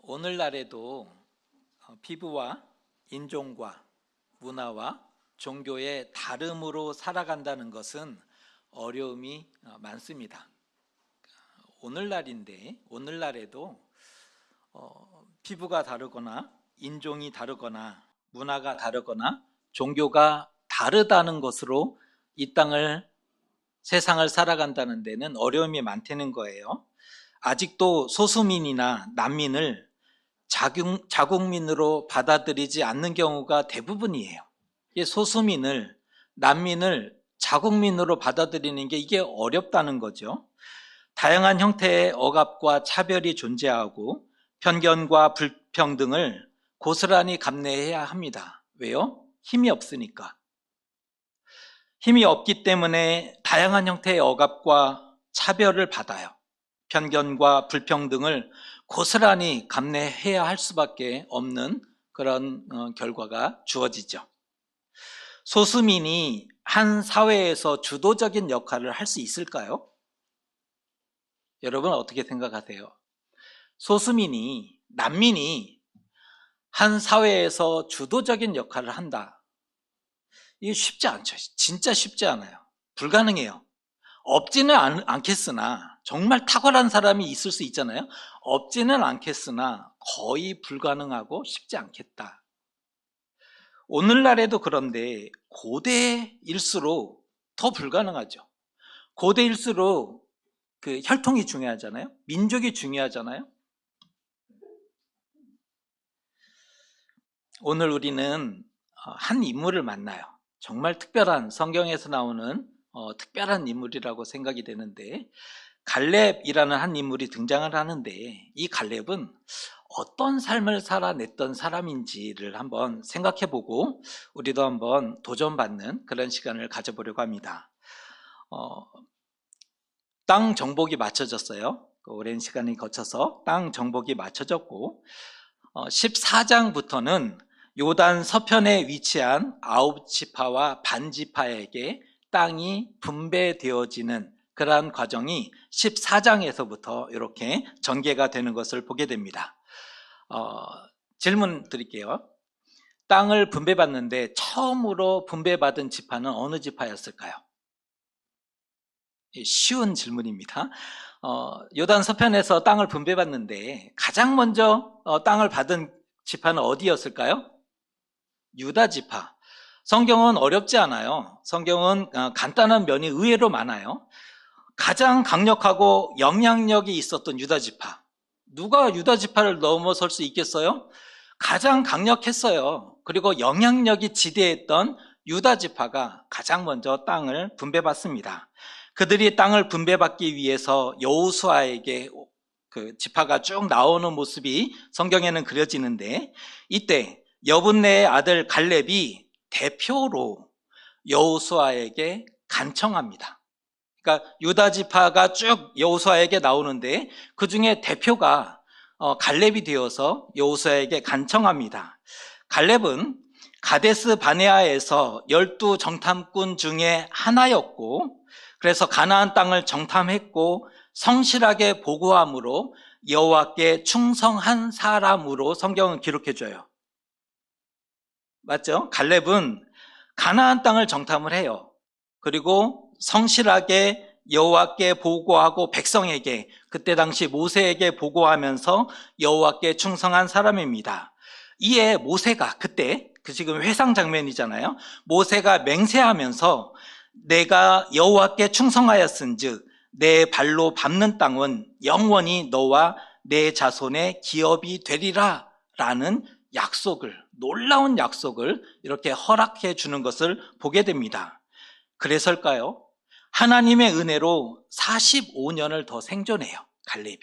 오늘날에도 피부와 인종과 문화와 종교의 다름으로 살아간다는 것은 어려움이 많습니다. 오늘날에도 피부가 다르거나 인종이 다르거나 문화가 다르거나 종교가 다르다는 것으로 이 세상을 살아간다는 데는 어려움이 많다는 거예요. 아직도 소수민이나 난민을 자국민으로 받아들이지 않는 경우가 대부분이에요. 소수민을, 난민을 자국민으로 받아들이는 게 이게 어렵다는 거죠. 다양한 형태의 억압과 차별이 존재하고 편견과 불평등을 고스란히 감내해야 합니다. 왜요? 힘이 없으니까. 힘이 없기 때문에 다양한 형태의 억압과 차별을 받아요. 편견과 불평등을 고스란히 감내해야 할 수밖에 없는 그런 결과가 주어지죠. 소수민이 한 사회에서 주도적인 역할을 할 수 있을까요? 여러분 어떻게 생각하세요? 소수민이, 난민이 한 사회에서 주도적인 역할을 한다. 이게 쉽지 않죠. 진짜 쉽지 않아요. 불가능해요. 없지는 않겠으나, 정말 탁월한 사람이 있을 수 있잖아요. 없지는 않겠으나 거의 불가능하고 쉽지 않겠다. 오늘날에도 그런데 고대일수록 더 불가능하죠. 고대일수록 혈통이 중요하잖아요. 민족이 중요하잖아요. 오늘 우리는 한 인물을 만나요. 정말 특별한, 성경에서 나오는 특별한 인물이라고 생각이 되는데, 갈렙이라는 한 인물이 등장을 하는데, 이 갈렙은 어떤 삶을 살아냈던 사람인지를 한번 생각해보고 우리도 한번 도전받는 그런 시간을 가져보려고 합니다. 땅 정복이 맞춰졌어요. 오랜 시간이 거쳐서 땅 정복이 맞춰졌고, 14장부터는 요단 서편에 위치한 아홉 지파와 반 지파에게 땅이 분배되어지는 그러한 과정이 14장에서부터 이렇게 전개가 되는 것을 보게 됩니다. 질문 드릴게요. 땅을 분배받는데 처음으로 분배받은 지파는 어느 지파였을까요? 쉬운 질문입니다. 요단 서편에서 땅을 분배받는데 가장 먼저 땅을 받은 지파는 어디였을까요? 유다 지파. 성경은 어렵지 않아요. 성경은 간단한 면이 의외로 많아요. 가장 강력하고 영향력이 있었던 유다 지파. 누가 유다 지파를 넘어설 수 있겠어요? 가장 강력했어요. 그리고 영향력이 지대했던 유다 지파가 가장 먼저 땅을 분배받습니다. 그들이 땅을 분배받기 위해서 여호수아에게 그 지파가 쭉 나오는 모습이 성경에는 그려지는데, 이때 여분네의 아들 갈렙이 대표로 여호수아에게 간청합니다. 그러니까 유다 지파가 쭉 여호수아에게 나오는데 그 중에 대표가 갈렙이 되어서 여호수아에게 간청합니다. 갈렙은 가데스 바네아에서 12 정탐꾼 중에 하나였고, 그래서 가나안 땅을 정탐했고 성실하게 보고함으로 여호와께 충성한 사람으로 성경은 기록해줘요. 맞죠? 갈렙은 가나안 땅을 정탐을 해요. 그리고 성실하게 여호와께 보고하고 백성에게, 그때 당시 모세에게 보고하면서 여호와께 충성한 사람입니다. 이에 모세가 그때 지금 회상 장면이잖아요. 모세가 맹세하면서 내가 여호와께 충성하였은즉 내 발로 밟는 땅은 영원히 너와 내 자손의 기업이 되리라 라는 약속을, 놀라운 약속을 이렇게 허락해 주는 것을 보게 됩니다. 그래서일까요? 하나님의 은혜로 45년을 더 생존해요, 갈렙이.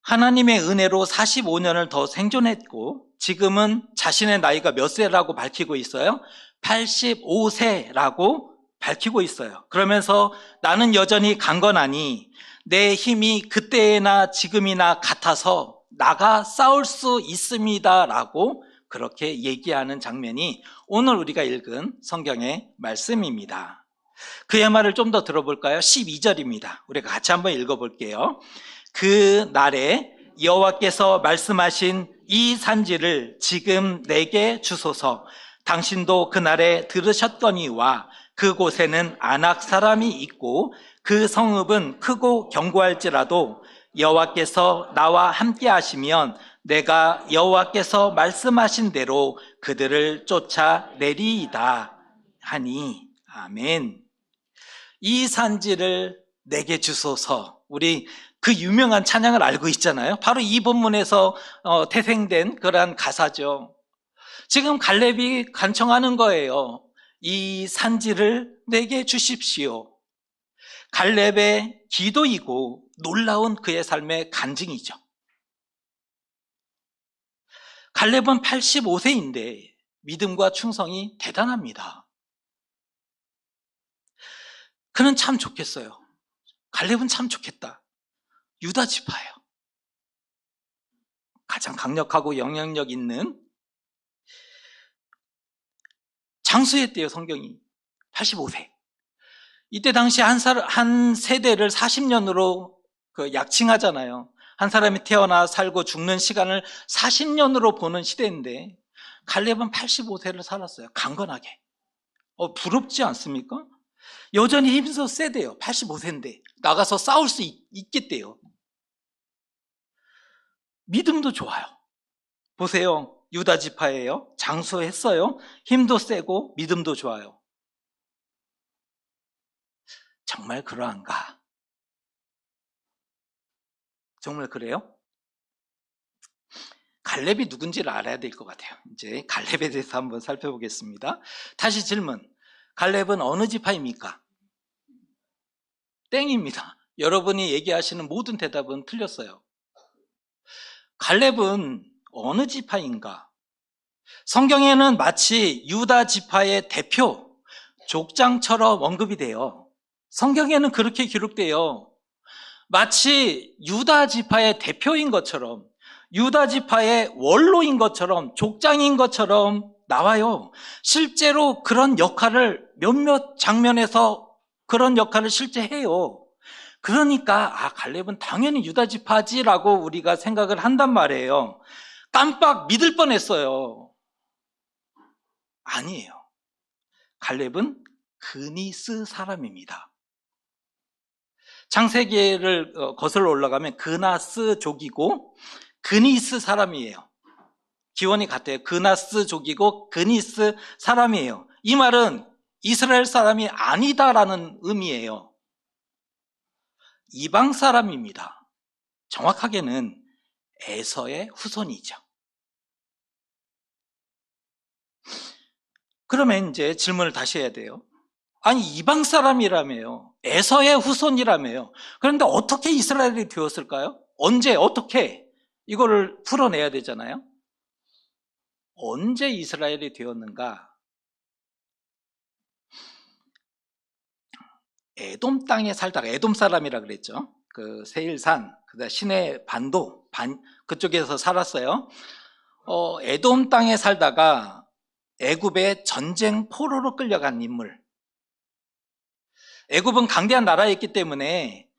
하나님의 은혜로 45년을 더 생존했고, 지금은 자신의 나이가 몇 세라고 밝히고 있어요? 85세라고 밝히고 있어요. 그러면서 나는 여전히 강건하니 내 힘이 그때나 지금이나 같아서 나가 싸울 수 있습니다 라고 그렇게 얘기하는 장면이 오늘 우리가 읽은 성경의 말씀입니다. 그의 말을 좀 더 들어볼까요? 12절입니다. 우리가 같이 한번 읽어볼게요. 그 날에 여호와께서 말씀하신 이 산지를 지금 내게 주소서. 당신도 그날에 들으셨거니와 그곳에는 아낙 사람이 있고 그 성읍은 크고 견고할지라도 여호와께서 나와 함께 하시면 내가 여호와께서 말씀하신 대로 그들을 쫓아내리이다 하니. 아멘. 이 산지를 내게 주소서. 우리 그 유명한 찬양을 알고 있잖아요. 바로 이 본문에서 태생된 그러한 가사죠. 지금 갈렙이 간청하는 거예요. 이 산지를 내게 주십시오. 갈렙의 기도이고 놀라운 그의 삶의 간증이죠. 갈렙은 85세인데 믿음과 충성이 대단합니다. 그는 참 좋겠어요. 갈렙은 참 좋겠다. 유다 지파예요. 가장 강력하고 영향력 있는 장수했대요, 성경이. 85세. 이때 당시 한 세대를 40년으로 약칭하잖아요. 한 사람이 태어나 살고 죽는 시간을 40년으로 보는 시대인데 갈렙은 85세를 살았어요. 강건하게. 부럽지 않습니까? 여전히 힘써 세대요. 85세인데 나가서 싸울 수 있겠대요. 믿음도 좋아요. 보세요. 유다 지파예요. 장수했어요. 힘도 세고 믿음도 좋아요. 정말 그러한가? 정말 그래요? 갈렙이 누군지를 알아야 될 것 같아요. 이제 갈렙에 대해서 한번 살펴보겠습니다. 다시 질문. 갈렙은 어느 지파입니까? 땡입니다. 여러분이 얘기하시는 모든 대답은 틀렸어요. 갈렙은 어느 지파인가? 성경에는 마치 유다 지파의 대표, 족장처럼 언급이 돼요. 성경에는 그렇게 기록돼요. 마치 유다 지파의 대표인 것처럼, 유다 지파의 원로인 것처럼, 족장인 것처럼 나와요. 실제로 그런 역할을 몇몇 장면에서 그런 역할을 실제 해요. 그러니까 갈렙은 당연히 유다 지파지라고 우리가 생각을 한단 말이에요. 깜빡 믿을 뻔했어요. 아니에요. 갈렙은 그니스 사람입니다. 창세기를 거슬러 올라가면 그나스족이고 그니스 사람이에요. 기원이 같아요. 그나스족이고 그니스 사람이에요. 이 말은 이스라엘 사람이 아니다라는 의미예요. 이방 사람입니다. 정확하게는 에서의 후손이죠. 그러면 이제 질문을 다시 해야 돼요. 아니, 이방 사람이라며요. 에서의 후손이라며요. 그런데 어떻게 이스라엘이 되었을까요? 언제, 어떻게? 이거를 풀어내야 되잖아요. 언제 이스라엘이 되었는가? 에돔 땅에 살다가, 에돔 사람이라 그랬죠. 그 세일산, 그다음 시내 반도, 그쪽에서 살았어요. 에돔 땅에 살다가 애굽의 전쟁 포로로 끌려간 인물. 애굽은 강대한 나라였기 때문에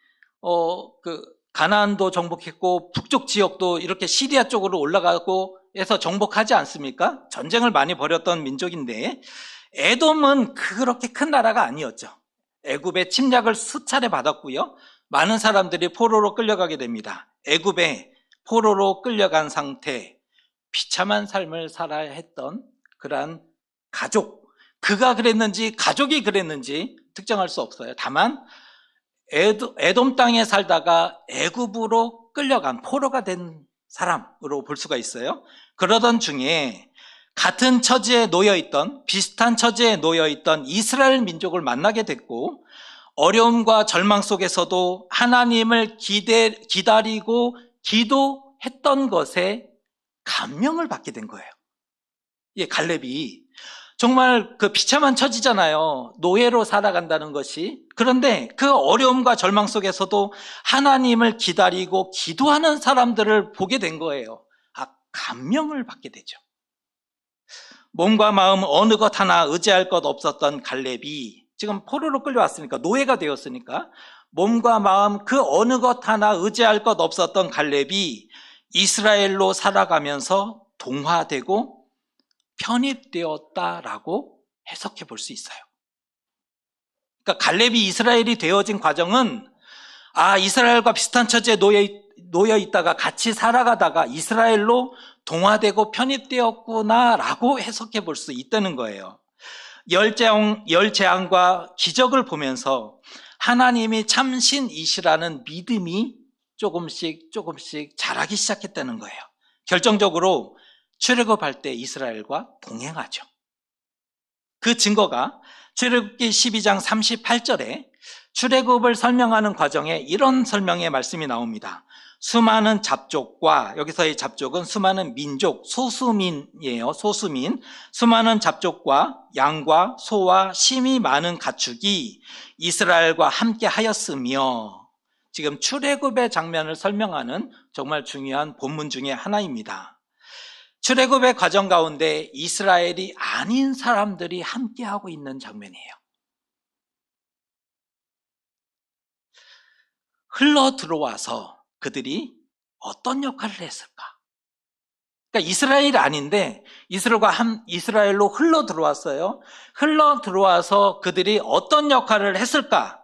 가나안도 정복했고 북쪽 지역도 이렇게 시리아 쪽으로 올라가고 해서 정복하지 않습니까? 전쟁을 많이 벌였던 민족인데 에돔은 그렇게 큰 나라가 아니었죠. 애굽의 침략을 수차례 받았고요. 많은 사람들이 포로로 끌려가게 됩니다. 애굽에 포로로 끌려간 상태, 비참한 삶을 살아야 했던 그러한 가족, 그가 그랬는지 가족이 그랬는지 특정할 수 없어요. 다만 에돔 땅에 살다가 애굽으로 끌려간 포로가 된 사람으로 볼 수가 있어요. 그러던 중에 같은 처지에 놓여있던, 비슷한 처지에 놓여있던 이스라엘 민족을 만나게 됐고 어려움과 절망 속에서도 하나님을 기다리고 기도했던 것에 감명을 받게 된 거예요. 갈렙이 정말 그 비참한 처지잖아요. 노예로 살아간다는 것이. 그런데 그 어려움과 절망 속에서도 하나님을 기다리고 기도하는 사람들을 보게 된 거예요. 감명을 받게 되죠. 몸과 마음 어느 것 하나 의지할 것 없었던 갈렙이 지금 포로로 끌려왔으니까, 노예가 되었으니까 몸과 마음 그 어느 것 하나 의지할 것 없었던 갈렙이 이스라엘로 살아가면서 동화되고 편입되었다라고 해석해 볼 수 있어요. 그러니까 갈렙이 이스라엘이 되어진 과정은 이스라엘과 비슷한 처지에 놓여 있다가 같이 살아가다가 이스라엘로 동화되고 편입되었구나라고 해석해 볼 수 있다는 거예요. 열재앙과 기적을 보면서 하나님이 참 신이시라는 믿음이 조금씩 자라기 시작했다는 거예요. 결정적으로 출애굽할 때 이스라엘과 동행하죠. 그 증거가 출애굽기 12장 38절에 출애굽을 설명하는 과정에 이런 설명의 말씀이 나옵니다. 수많은 잡족과, 여기서의 잡족은 수많은 민족, 소수민이에요. 소수민. 수많은 잡족과 양과 소와 심이 많은 가축이 이스라엘과 함께 하였으며, 지금 출애굽의 장면을 설명하는 정말 중요한 본문 중에 하나입니다. 출애굽의 과정 가운데 이스라엘이 아닌 사람들이 함께하고 있는 장면이에요. 흘러 들어와서 그들이 어떤 역할을 했을까? 그러니까 이스라엘이 아닌데 이스라엘로 흘러 들어왔어요. 흘러 들어와서 그들이 어떤 역할을 했을까?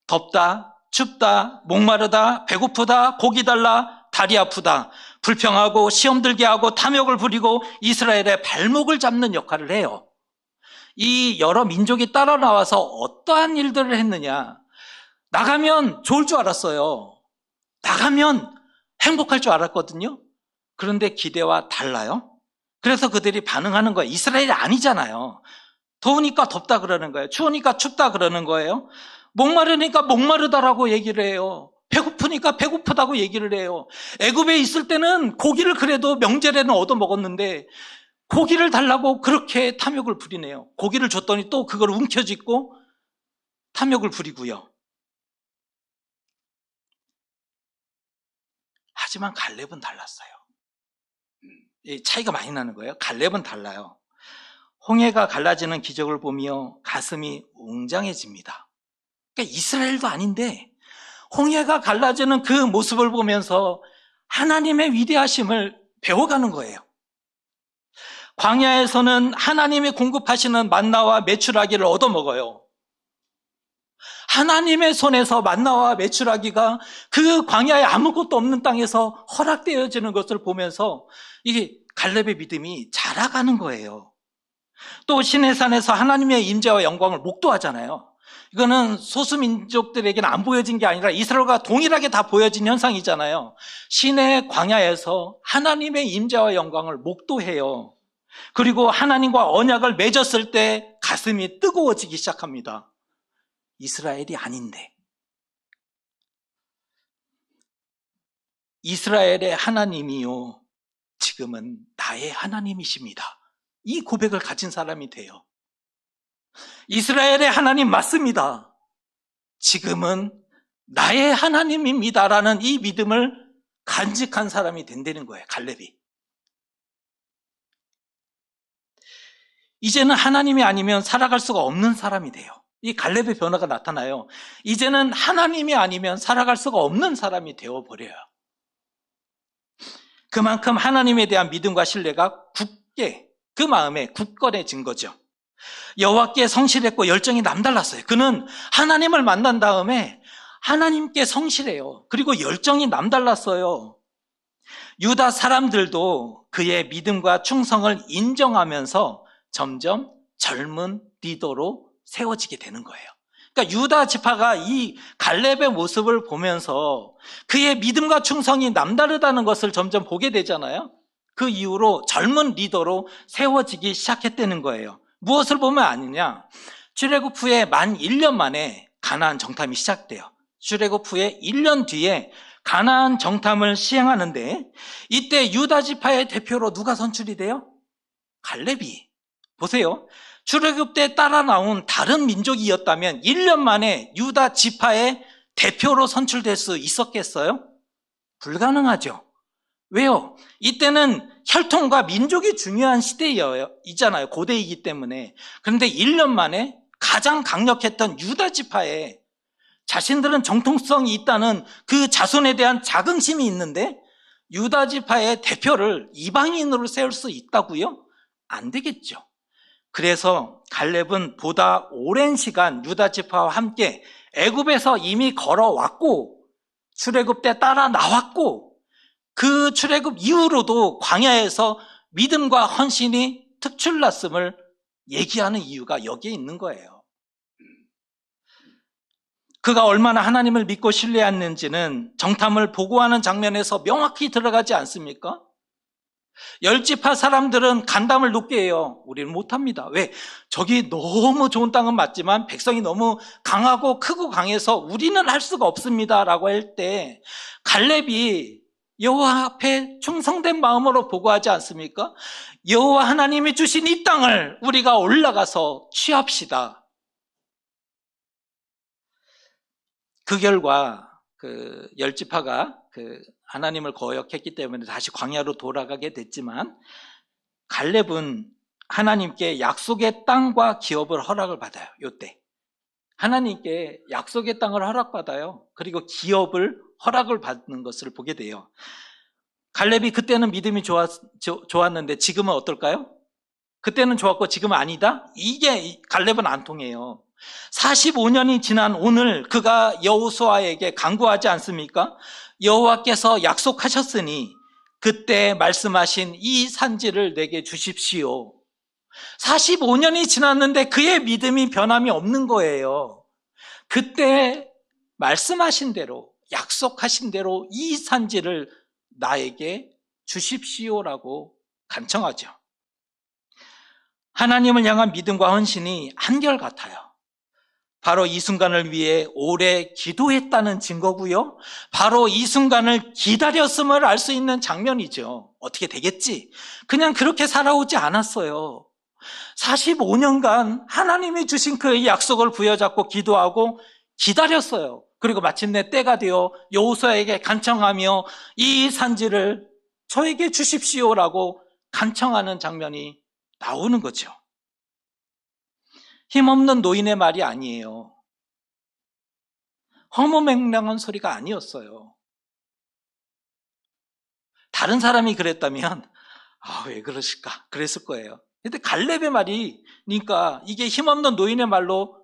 덥다, 춥다, 목마르다, 배고프다, 고기 달라, 다리 아프다, 불평하고 시험 들게 하고 탐욕을 부리고 이스라엘의 발목을 잡는 역할을 해요. 이 여러 민족이 따라 나와서 어떠한 일들을 했느냐? 나가면 좋을 줄 알았어요. 나가면 행복할 줄 알았거든요. 그런데 기대와 달라요. 그래서 그들이 반응하는 거예요. 이스라엘이 아니잖아요. 더우니까 덥다 그러는 거예요. 추우니까 춥다 그러는 거예요. 목마르니까 목마르다라고 얘기를 해요. 배고프니까 배고프다고 얘기를 해요. 애굽에 있을 때는 고기를 그래도 명절에는 얻어먹었는데 고기를 달라고 그렇게 탐욕을 부리네요. 고기를 줬더니 또 그걸 움켜쥐고 탐욕을 부리고요. 하지만 갈렙은 달랐어요. 차이가 많이 나는 거예요. 갈렙은 달라요. 홍해가 갈라지는 기적을 보며 가슴이 웅장해집니다. 그러니까 이스라엘도 아닌데 홍해가 갈라지는 그 모습을 보면서 하나님의 위대하심을 배워가는 거예요. 광야에서는 하나님이 공급하시는 만나와 메추라기를 얻어먹어요. 하나님의 손에서 만나와 메추라기가 그 광야에 아무것도 없는 땅에서 허락되어지는 것을 보면서 이게 갈렙의 믿음이 자라가는 거예요. 또 시내산에서 하나님의 임재와 영광을 목도하잖아요. 이거는 소수민족들에게는 안 보여진 게 아니라 이스라엘과 동일하게 다 보여진 현상이잖아요. 시내 광야에서 하나님의 임재와 영광을 목도해요. 그리고 하나님과 언약을 맺었을 때 가슴이 뜨거워지기 시작합니다. 이스라엘이 아닌데. 이스라엘의 하나님이요, 지금은 나의 하나님이십니다. 이 고백을 가진 사람이 돼요. 이스라엘의 하나님 맞습니다. 지금은 나의 하나님입니다라는 이 믿음을 간직한 사람이 된다는 거예요, 갈렙이. 이제는 하나님이 아니면 살아갈 수가 없는 사람이 돼요. 이 갈렙의 변화가 나타나요. 이제는 하나님이 아니면 살아갈 수가 없는 사람이 되어버려요. 그만큼 하나님에 대한 믿음과 신뢰가 그 마음에 굳건해진 거죠. 여호와께 성실했고 열정이 남달랐어요. 그는 하나님을 만난 다음에 하나님께 성실해요. 그리고 열정이 남달랐어요. 유다 사람들도 그의 믿음과 충성을 인정하면서 점점 젊은 리더로 세워지게 되는 거예요. 그러니까 유다 지파가 이 갈렙의 모습을 보면서 그의 믿음과 충성이 남다르다는 것을 점점 보게 되잖아요. 그 이후로 젊은 리더로 세워지기 시작했다는 거예요. 무엇을 보면 아니냐? 출애굽 후에 만 1년 만에 가나안 정탐이 시작돼요. 출애굽 후에 1년 뒤에 가나안 정탐을 시행하는데 이때 유다 지파의 대표로 누가 선출이 돼요? 갈렙이. 보세요. 출애굽 때 따라 나온 다른 민족이었다면 1년 만에 유다 지파의 대표로 선출될 수 있었겠어요? 불가능하죠. 왜요? 이때는 혈통과 민족이 중요한 시대이잖아요. 고대이기 때문에. 그런데 1년 만에 가장 강력했던 유다 지파의 자신들은 정통성이 있다는 그 자손에 대한 자긍심이 있는데 유다 지파의 대표를 이방인으로 세울 수 있다고요? 안 되겠죠. 그래서 갈렙은 보다 오랜 시간 유다 지파와 함께 애굽에서 이미 걸어왔고 출애굽 때 따라 나왔고 그 출애굽 이후로도 광야에서 믿음과 헌신이 특출났음을 얘기하는 이유가 여기에 있는 거예요. 그가 얼마나 하나님을 믿고 신뢰했는지는 정탐을 보고하는 장면에서 명확히 들어가지 않습니까? 열지파 사람들은 간담을 높게 해요. 우리는 못합니다. 왜? 저기 너무 좋은 땅은 맞지만 백성이 너무 강하고 크고 강해서 우리는 할 수가 없습니다 라고 할 때 갈렙이 여호와 앞에 충성된 마음으로 보고하지 않습니까? 여호와 하나님이 주신 이 땅을 우리가 올라가서 취합시다. 그 결과 그 열지파가 하나님을 거역했기 때문에 다시 광야로 돌아가게 됐지만 갈렙은 하나님께 약속의 땅과 기업을 허락을 받아요. 이때 하나님께 약속의 땅을 허락받아요. 그리고 기업을 허락을 받는 것을 보게 돼요. 갈렙이 그때는 믿음이 좋았는데 지금은 어떨까요? 그때는 좋았고 지금은 아니다? 이게 갈렙은 안 통해요. 45년이 지난 오늘 그가 여호수아에게 간구하지 않습니까? 여호와께서 약속하셨으니 그때 말씀하신 이 산지를 내게 주십시오. 45년이 지났는데 그의 믿음이 변함이 없는 거예요. 그때 말씀하신 대로 약속하신 대로 이 산지를 나에게 주십시오라고 간청하죠. 하나님을 향한 믿음과 헌신이 한결같아요. 바로 이 순간을 위해 오래 기도했다는 증거고요. 바로 이 순간을 기다렸음을 알 수 있는 장면이죠. 어떻게 되겠지? 그냥 그렇게 살아오지 않았어요. 45년간 하나님이 주신 그 약속을 부여잡고 기도하고 기다렸어요. 그리고 마침내 때가 되어 여호수아에게 간청하며 이 산지를 저에게 주십시오라고 간청하는 장면이 나오는 거죠. 힘없는 노인의 말이 아니에요. 허무맹랑한 소리가 아니었어요. 다른 사람이 그랬다면 왜 그러실까? 그랬을 거예요. 근데 갈렙의 말이니까 이게 힘없는 노인의 말로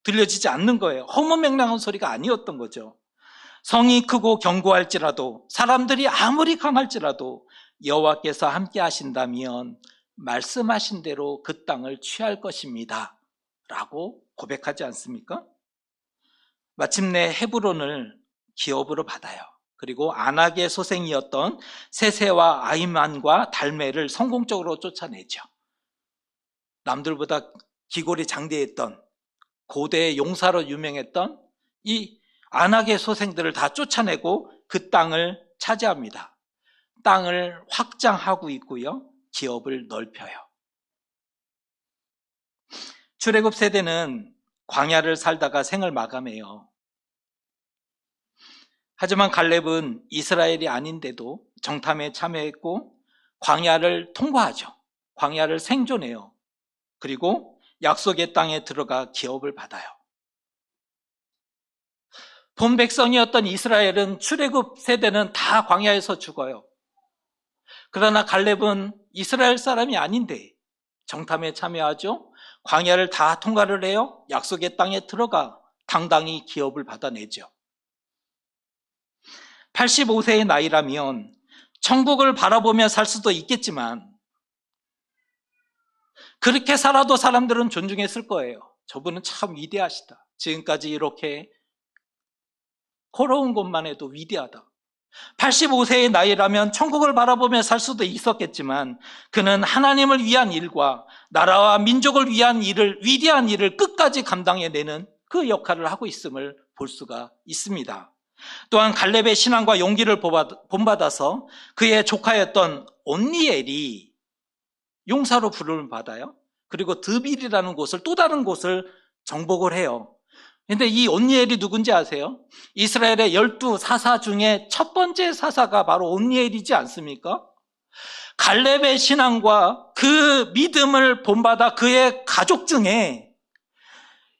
들려지지 않는 거예요. 허무맹랑한 소리가 아니었던 거죠. 성이 크고 견고할지라도 사람들이 아무리 강할지라도 여호와께서 함께 하신다면 말씀하신 대로 그 땅을 취할 것입니다 라고 고백하지 않습니까? 마침내 헤브론을 기업으로 받아요. 그리고 안악의 소생이었던 세세와 아히만과 달메를 성공적으로 쫓아내죠. 남들보다 기골이 장대했던 고대의 용사로 유명했던 이 안악의 소생들을 다 쫓아내고 그 땅을 차지합니다. 땅을 확장하고 있고요. 기업을 넓혀요. 출애굽 세대는 광야를 살다가 생을 마감해요. 하지만 갈렙은 이스라엘이 아닌데도 정탐에 참여했고 광야를 통과하죠. 광야를 생존해요. 그리고 약속의 땅에 들어가 기업을 받아요. 본 백성이었던 이스라엘은 출애굽 세대는 다 광야에서 죽어요. 그러나 갈렙은 이스라엘 사람이 아닌데 정탐에 참여하죠. 광야를 다 통과를 해요. 약속의 땅에 들어가 당당히 기업을 받아내죠. 85세의 나이라면 천국을 바라보며 살 수도 있겠지만 그렇게 살아도 사람들은 존중했을 거예요. 저분은 참 위대하시다. 지금까지 이렇게 걸어온 것만 해도 위대하다. 85세의 나이라면 천국을 바라보며 살 수도 있었겠지만 그는 하나님을 위한 일과 나라와 민족을 위한 일을, 위대한 일을 끝까지 감당해내는 그 역할을 하고 있음을 볼 수가 있습니다. 또한 갈렙의 신앙과 용기를 본받아서 그의 조카였던 온니엘이 용사로 부름을 받아요. 그리고 드빌이라는 곳을, 또 다른 곳을 정복을 해요. 근데 이 온니엘이 누군지 아세요? 이스라엘의 12사사 중에 첫 번째 사사가 바로 온니엘이지 않습니까? 갈렙의 신앙과 그 믿음을 본받아 그의 가족 중에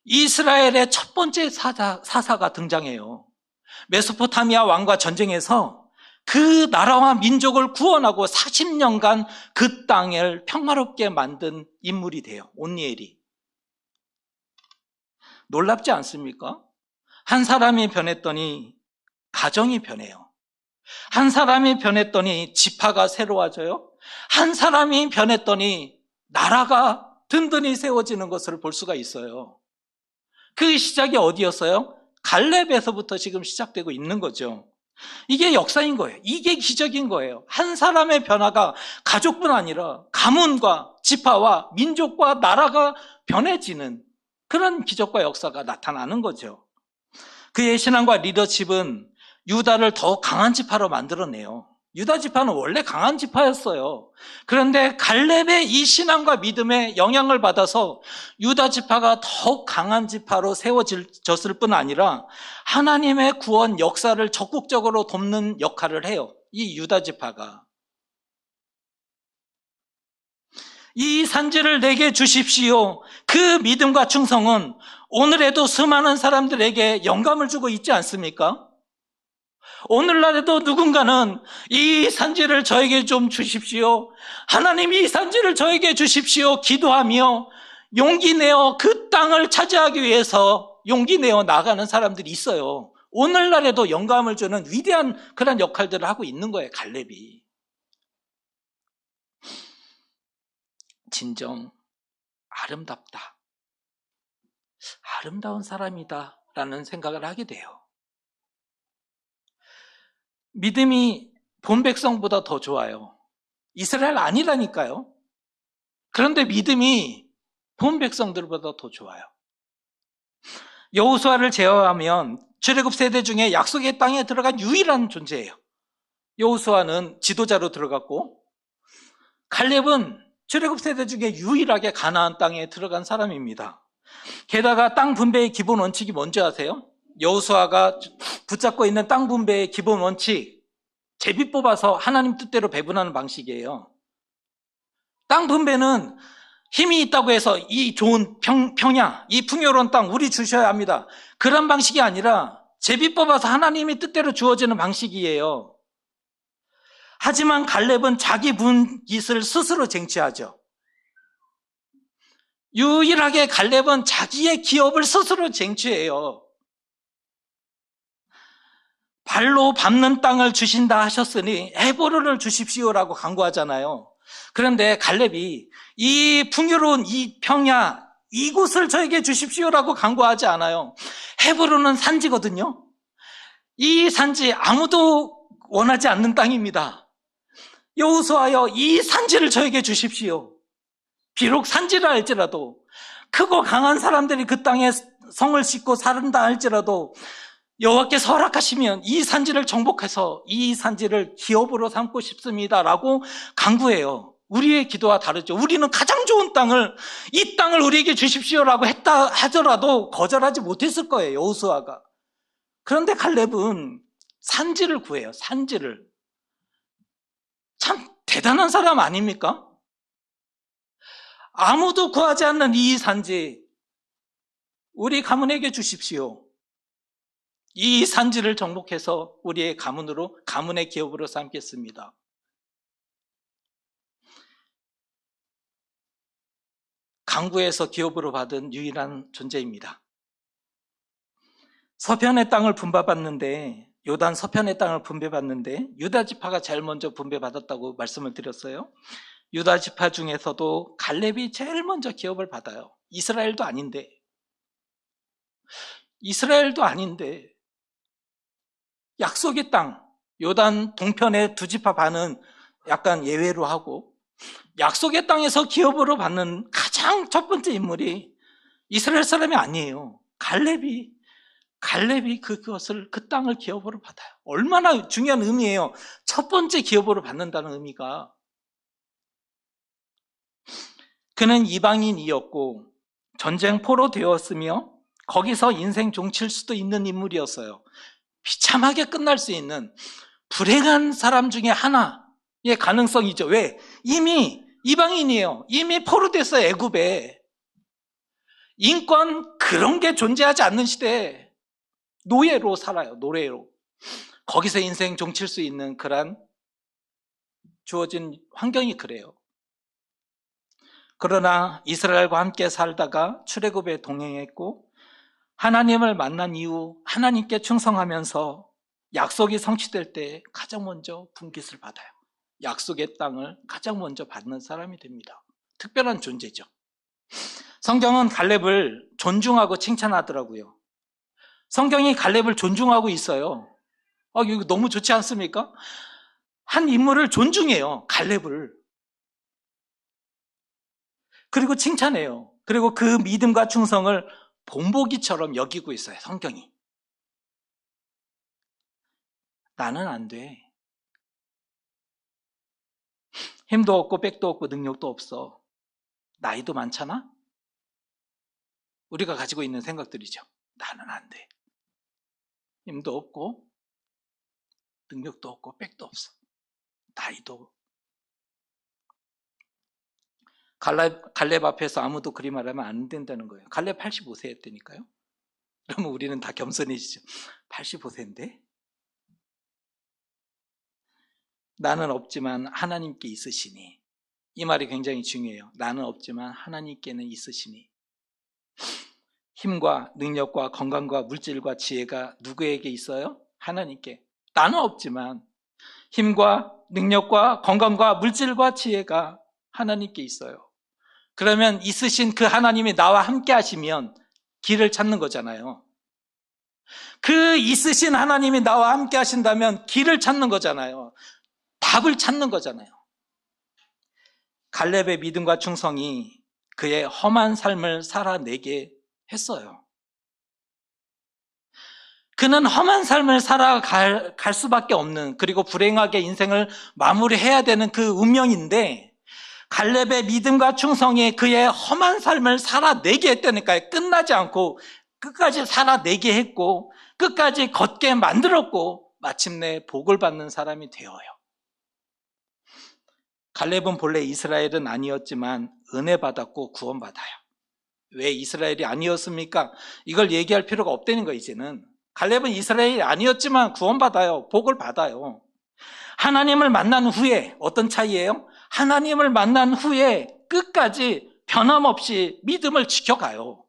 이스라엘의 첫 번째 사사가 등장해요. 메소포타미아 왕과 전쟁에서 그 나라와 민족을 구원하고 40년간 그 땅을 평화롭게 만든 인물이 돼요. 온니엘이. 놀랍지 않습니까? 한 사람이 변했더니 가정이 변해요. 한 사람이 변했더니 지파가 새로워져요. 한 사람이 변했더니 나라가 든든히 세워지는 것을 볼 수가 있어요. 그 시작이 어디였어요? 갈렙에서부터 지금 시작되고 있는 거죠. 이게 역사인 거예요. 이게 기적인 거예요. 한 사람의 변화가 가족뿐 아니라 가문과 지파와 민족과 나라가 변해지는 그런 기적과 역사가 나타나는 거죠. 그의 신앙과 리더십은 유다를 더 강한 지파로 만들어내요. 유다 지파는 원래 강한 지파였어요. 그런데 갈렙의 이 신앙과 믿음에 영향을 받아서 유다 지파가 더욱 강한 지파로 세워졌을 뿐 아니라 하나님의 구원 역사를 적극적으로 돕는 역할을 해요. 이 유다 지파가. 이 산지를 내게 주십시오. 그 믿음과 충성은 오늘에도 수많은 사람들에게 영감을 주고 있지 않습니까? 오늘날에도 누군가는 이 산지를 저에게 좀 주십시오. 하나님 이 산지를 저에게 주십시오. 기도하며 용기 내어 그 땅을 차지하기 위해서 용기 내어 나가는 사람들이 있어요. 오늘날에도 영감을 주는 위대한 그런 역할들을 하고 있는 거예요. 갈렙이. 진정 아름답다. 아름다운 사람이다 라는 생각을 하게 돼요. 믿음이 본 백성보다 더 좋아요. 이스라엘 아니라니까요. 그런데 믿음이 본 백성들보다 더 좋아요. 여호수아를 제외하면 출애굽 세대 중에 약속의 땅에 들어간 유일한 존재예요. 여호수아는 지도자로 들어갔고 갈렙은 출애굽 세대 중에 유일하게 가나안 땅에 들어간 사람입니다. 게다가 땅 분배의 기본 원칙이 뭔지 아세요? 여호수아가 붙잡고 있는 땅 분배의 기본 원칙, 제비 뽑아서 하나님 뜻대로 배분하는 방식이에요. 땅 분배는 힘이 있다고 해서 이 좋은 평야, 이 풍요로운 땅 우리 주셔야 합니다. 그런 방식이 아니라 제비 뽑아서 하나님의 뜻대로 주어지는 방식이에요. 하지만 갈렙은 자기 분깃을 스스로 쟁취하죠. 유일하게 갈렙은 자기의 기업을 스스로 쟁취해요. 발로 밟는 땅을 주신다 하셨으니 헤브론을 주십시오라고 간구하잖아요. 그런데 갈렙이 이 풍요로운 이 평야, 이곳을 저에게 주십시오라고 간구하지 않아요. 헤브론은 산지거든요. 이 산지 아무도 원하지 않는 땅입니다. 여호수아여, 이 산지를 저에게 주십시오. 비록 산지라 할지라도, 크고 강한 사람들이 그 땅에 성을 싣고 산다 할지라도 여호와께서 허락하시면 이 산지를 정복해서 이 산지를 기업으로 삼고 싶습니다라고 간구해요. 우리의 기도와 다르죠. 우리는 가장 좋은 땅을, 이 땅을 우리에게 주십시오라고 했다 하더라도 거절하지 못했을 거예요, 여호수아가. 그런데 갈렙은 산지를 구해요. 산지를. 참 대단한 사람 아닙니까? 아무도 구하지 않는 이 산지 우리 가문에게 주십시오. 이 산지를 정복해서 우리의 가문으로, 가문의 기업으로 삼겠습니다. 강구에서 기업으로 받은 유일한 존재입니다. 서편의 땅을 분배받는데, 요단 서편의 땅을 분배받는데 유다 지파가 제일 먼저 분배받았다고 말씀을 드렸어요. 유다 지파 중에서도 갈렙이 제일 먼저 기업을 받아요. 이스라엘도 아닌데 약속의 땅, 요단 동편의 두 지파 반은 약간 예외로 하고 약속의 땅에서 기업으로 받는 가장 첫 번째 인물이 이스라엘 사람이 아니에요. 갈렙이 그 땅을 기업으로 받아요. 얼마나 중요한 의미예요. 첫 번째 기업으로 받는다는 의미가. 그는 이방인이었고 전쟁포로 되었으며 거기서 인생 종칠 수도 있는 인물이었어요. 비참하게 끝날 수 있는 불행한 사람 중에 하나의 가능성이죠. 왜? 이미 이방인이에요. 이미 포로됐어요, 애굽에. 인권 그런 게 존재하지 않는 시대에 노예로 살아요. 노예로. 거기서 인생 종칠 수 있는 그런 주어진 환경이 그래요. 그러나 이스라엘과 함께 살다가 출애굽에 동행했고 하나님을 만난 이후 하나님께 충성하면서 약속이 성취될 때 가장 먼저 분깃을 받아요. 약속의 땅을 가장 먼저 받는 사람이 됩니다. 특별한 존재죠. 성경은 갈렙을 존중하고 칭찬하더라고요. 성경이 갈렙을 존중하고 있어요. 이거 너무 좋지 않습니까? 한 인물을 존중해요. 갈렙을. 그리고 칭찬해요. 그리고 그 믿음과 충성을 본보기처럼 여기고 있어요. 성경이. 나는 안 돼. 힘도 없고 백도 없고 능력도 없어. 나이도 많잖아? 우리가 가지고 있는 생각들이죠. 나는 안 돼. 힘도 없고 능력도 없고 백도 없어. 나이도. 갈렙 앞에서 아무도 그리 말하면 안 된다는 거예요. 갈렙 85세였다니까요. 그러면 우리는 다 겸손해지죠. 85세인데? 나는 없지만 하나님께 있으시니. 이 말이 굉장히 중요해요. 나는 없지만 하나님께는 있으시니. 힘과 능력과 건강과 물질과 지혜가 누구에게 있어요? 하나님께. 나는 없지만 힘과 능력과 건강과 물질과 지혜가 하나님께 있어요. 그러면 있으신 그 하나님이 나와 함께 하시면 길을 찾는 거잖아요. 그 있으신 하나님이 나와 함께 하신다면 길을 찾는 거잖아요. 답을 찾는 거잖아요. 갈렙의 믿음과 충성이 그의 험한 삶을 살아내게 했어요. 그는 험한 삶을 살아갈 수밖에 없는, 그리고 불행하게 인생을 마무리해야 되는 그 운명인데, 갈렙의 믿음과 충성이 그의 험한 삶을 살아내게 했다니까요. 끝나지 않고 끝까지 살아내게 했고 끝까지 걷게 만들었고 마침내 복을 받는 사람이 되어요. 갈렙은 본래 이스라엘은 아니었지만 은혜 받았고 구원받아요. 왜 이스라엘이 아니었습니까? 이걸 얘기할 필요가 없다는 거. 이제는 갈렙은 이스라엘이 아니었지만 구원받아요. 복을 받아요. 하나님을 만난 후에 어떤 차이예요? 하나님을 만난 후에 끝까지 변함없이 믿음을 지켜가요.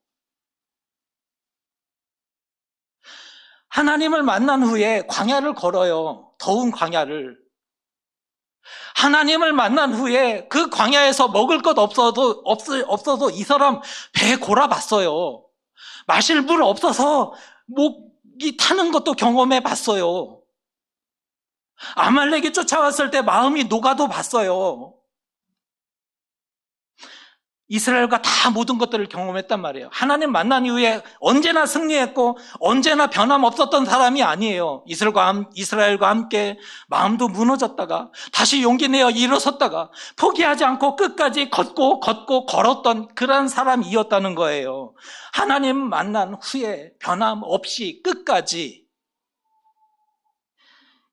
하나님을 만난 후에 광야를 걸어요. 더운 광야를. 하나님을 만난 후에 그 광야에서 먹을 것 없어서 이 사람 배 골아봤어요. 마실 물 없어서 목이 타는 것도 경험해 봤어요. 아말렉이 쫓아왔을 때 마음이 녹아도 봤어요. 이스라엘과 다 모든 것들을 경험했단 말이에요. 하나님 만난 이후에 언제나 승리했고 언제나 변함없었던 사람이 아니에요. 이스라엘과 함께 마음도 무너졌다가 다시 용기 내어 일어섰다가 포기하지 않고 끝까지 걷고 걸었던 그런 사람이었다는 거예요. 하나님 만난 후에 변함없이 끝까지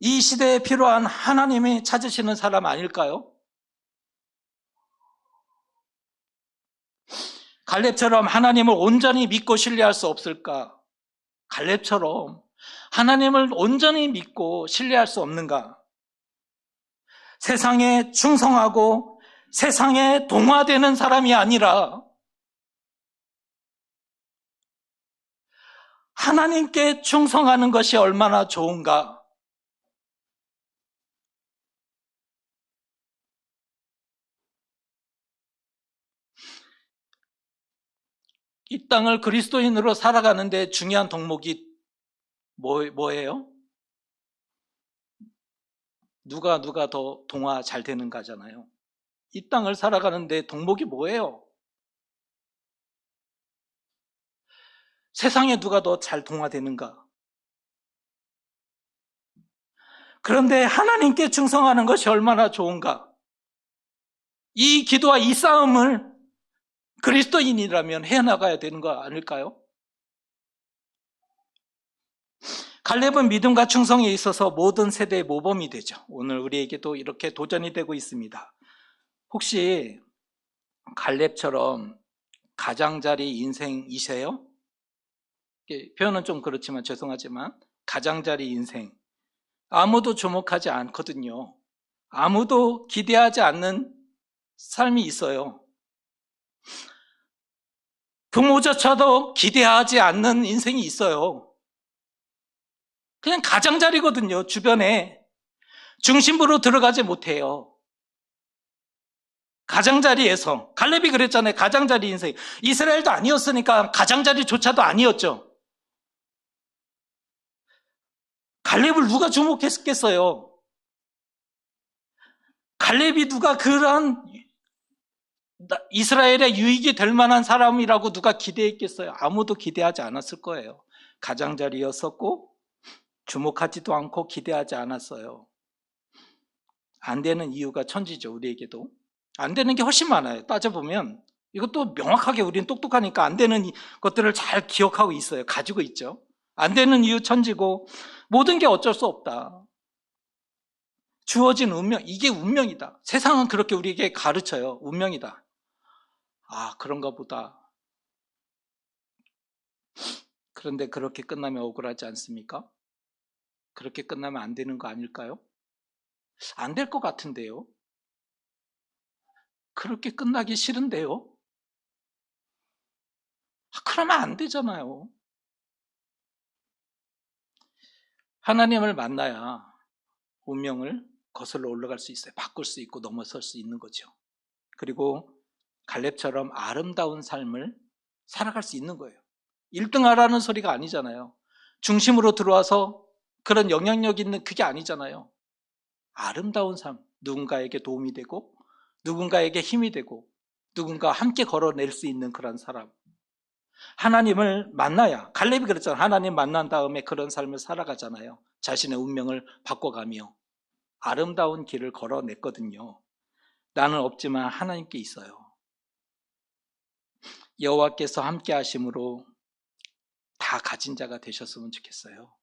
이 시대에 필요한 하나님이 찾으시는 사람 아닐까요? 갈렙처럼 하나님을 온전히 믿고 신뢰할 수 없을까? 갈렙처럼 하나님을 온전히 믿고 신뢰할 수 없는가? 세상에 충성하고 세상에 동화되는 사람이 아니라 하나님께 충성하는 것이 얼마나 좋은가? 이 땅을 그리스도인으로 살아가는데 중요한 덕목이 뭐예요? 누가 더 동화 잘 되는가잖아요. 이 땅을 살아가는데 덕목이 뭐예요? 세상에 누가 더 잘 동화되는가? 그런데 하나님께 충성하는 것이 얼마나 좋은가? 이 기도와 이 싸움을 그리스도인이라면 해나가야 되는 거 아닐까요? 갈렙은 믿음과 충성에 있어서 모든 세대의 모범이 되죠. 오늘 우리에게도 이렇게 도전이 되고 있습니다. 혹시 갈렙처럼 가장자리 인생이세요? 표현은 좀 그렇지만 죄송하지만 가장자리 인생, 아무도 주목하지 않거든요. 아무도 기대하지 않는 삶이 있어요. 부모조차도 기대하지 않는 인생이 있어요. 그냥 가장자리거든요. 주변에 중심부로 들어가지 못해요. 가장자리에서, 갈렙이 그랬잖아요. 가장자리 인생. 이스라엘도 아니었으니까 가장자리조차도 아니었죠. 갈렙을 누가 주목했겠어요? 갈렙이 누가 그러한 이스라엘의 유익이 될 만한 사람이라고 누가 기대했겠어요? 아무도 기대하지 않았을 거예요. 가장자리였었고 주목하지도 않고 기대하지 않았어요. 안 되는 이유가 천지죠. 우리에게도 안 되는 게 훨씬 많아요. 따져보면 이것도 명확하게 우리는 똑똑하니까 안 되는 것들을 잘 기억하고 있어요. 가지고 있죠. 안 되는 이유 천지고 모든 게 어쩔 수 없다. 주어진 운명, 이게 운명이다. 세상은 그렇게 우리에게 가르쳐요. 운명이다. 아, 그런가 보다. 그런데 그렇게 끝나면 억울하지 않습니까? 그렇게 끝나면 안 되는 거 아닐까요? 안 될 것 같은데요. 그렇게 끝나기 싫은데요. 그러면 안 되잖아요. 하나님을 만나야 운명을 거슬러 올라갈 수 있어요. 바꿀 수 있고 넘어설 수 있는 거죠. 그리고 갈렙처럼 아름다운 삶을 살아갈 수 있는 거예요. 1등 하라는 소리가 아니잖아요. 중심으로 들어와서 그런 영향력 있는 그게 아니잖아요. 아름다운 삶, 누군가에게 도움이 되고 누군가에게 힘이 되고 누군가와 함께 걸어낼 수 있는 그런 사람. 하나님을 만나야, 갈렙이 그랬잖아요. 하나님 만난 다음에 그런 삶을 살아가잖아요. 자신의 운명을 바꿔가며 아름다운 길을 걸어냈거든요. 나는 없지만 하나님께 있어요. 여호와께서 함께 하심으로 다 가진 자가 되셨으면 좋겠어요.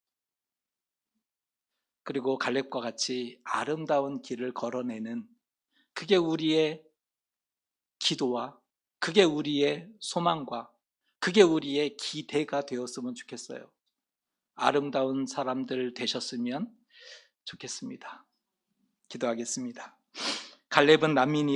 그리고 갈렙과 같이 아름다운 길을 걸어내는, 그게 우리의 기도와 그게 우리의 소망과 그게 우리의 기대가 되었으면 좋겠어요. 아름다운 사람들 되셨으면 좋겠습니다. 기도하겠습니다. 갈렙은 난민이